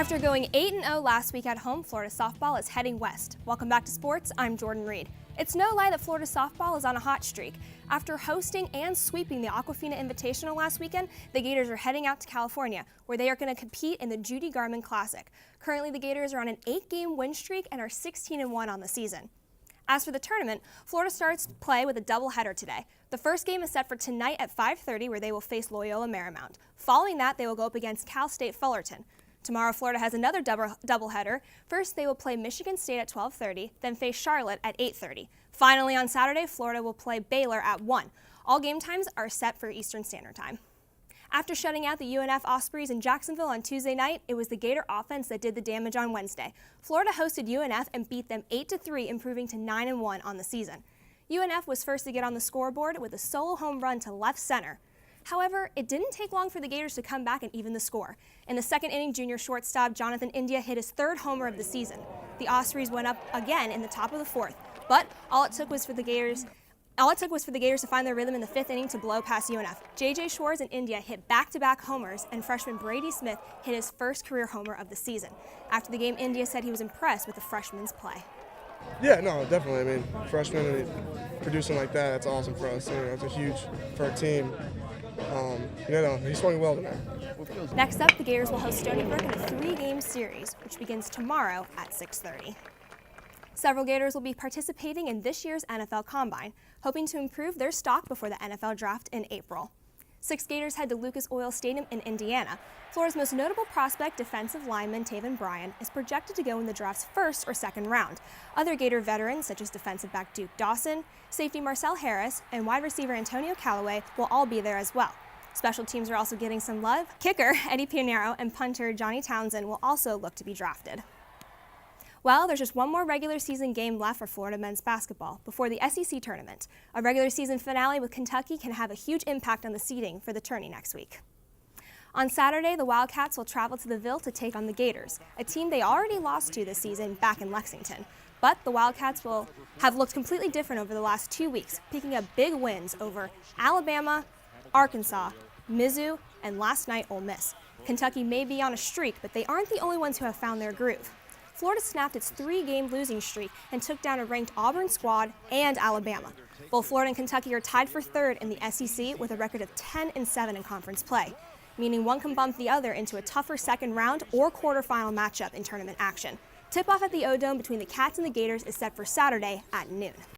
After going 8-0 last week at home, Florida softball is heading west. Welcome back to sports. I'm Jordyn Reed. It's no lie that Florida softball is on a hot streak. After hosting and sweeping the Aquafina Invitational last weekend, the Gators are heading out to California, where they are going to compete in the Judy Garman Classic. Currently, the Gators are on an 8-game win streak and are 16-1 on the season. As for the tournament, Florida starts play with a doubleheader today. The first game is set for tonight at 5:30, where they will face Loyola Marymount. Following that, they will go up against Cal State Fullerton. Tomorrow, Florida has another doubleheader. First, they will play Michigan State at 12:30, then face Charlotte at 8:30. Finally, on Saturday, Florida will play Baylor at 1. All game times are set for Eastern Standard Time. After shutting out the UNF Ospreys in Jacksonville on Tuesday night, it was the Gator offense that did the damage on Wednesday. Florida hosted UNF and beat them 8-3, improving to 9-1 on the season. UNF was first to get on the scoreboard with a solo home run to left center. However, it didn't take long for the Gators to come back and even the score. In the second inning, junior shortstop Jonathan India hit his third homer of the season. The Ospreys went up again in the top of the fourth, but all it took was for the Gators to find their rhythm in the fifth inning to blow past UNF. J.J. Schwartz and India hit back-to-back homers, and freshman Brady Smith hit his first career homer of the season. After the game, India said he was impressed with the freshman's play. Yeah, no, definitely. I mean, freshmen producing like that, that's awesome for us. It's a huge for our team. He's swung well tonight. Next up, the Gators will host Stony Brook in a 3-game series, which begins tomorrow at 6:30. Several Gators will be participating in this year's NFL Combine, hoping to improve their stock before the NFL Draft in April. 6 Gators head to Lucas Oil Stadium in Indiana. Florida's most notable prospect, defensive lineman Taven Bryan, is projected to go in the draft's first or second round. Other Gator veterans, such as defensive back Duke Dawson, safety Marcel Harris, and wide receiver Antonio Callaway, will all be there as well. Special teams are also getting some love. Kicker Eddie Piñeiro and punter Johnny Townsend will also look to be drafted. Well, there's just one more regular season game left for Florida men's basketball before the SEC tournament. A regular season finale with Kentucky can have a huge impact on the seeding for the tourney next week. On Saturday, the Wildcats will travel to the Ville to take on the Gators, a team they already lost to this season back in Lexington. But the Wildcats will have looked completely different over the last 2 weeks, picking up big wins over Alabama, Arkansas, Mizzou, and last night Ole Miss. Kentucky may be on a streak, but they aren't the only ones who have found their groove. Florida snapped its 3-game losing streak and took down a ranked Auburn squad and Alabama. Both Florida and Kentucky are tied for third in the SEC with a record of 10-7 in conference play, meaning one can bump the other into a tougher second round or quarterfinal matchup in tournament action. Tip-off at the O-Dome between the Cats and the Gators is set for Saturday at noon.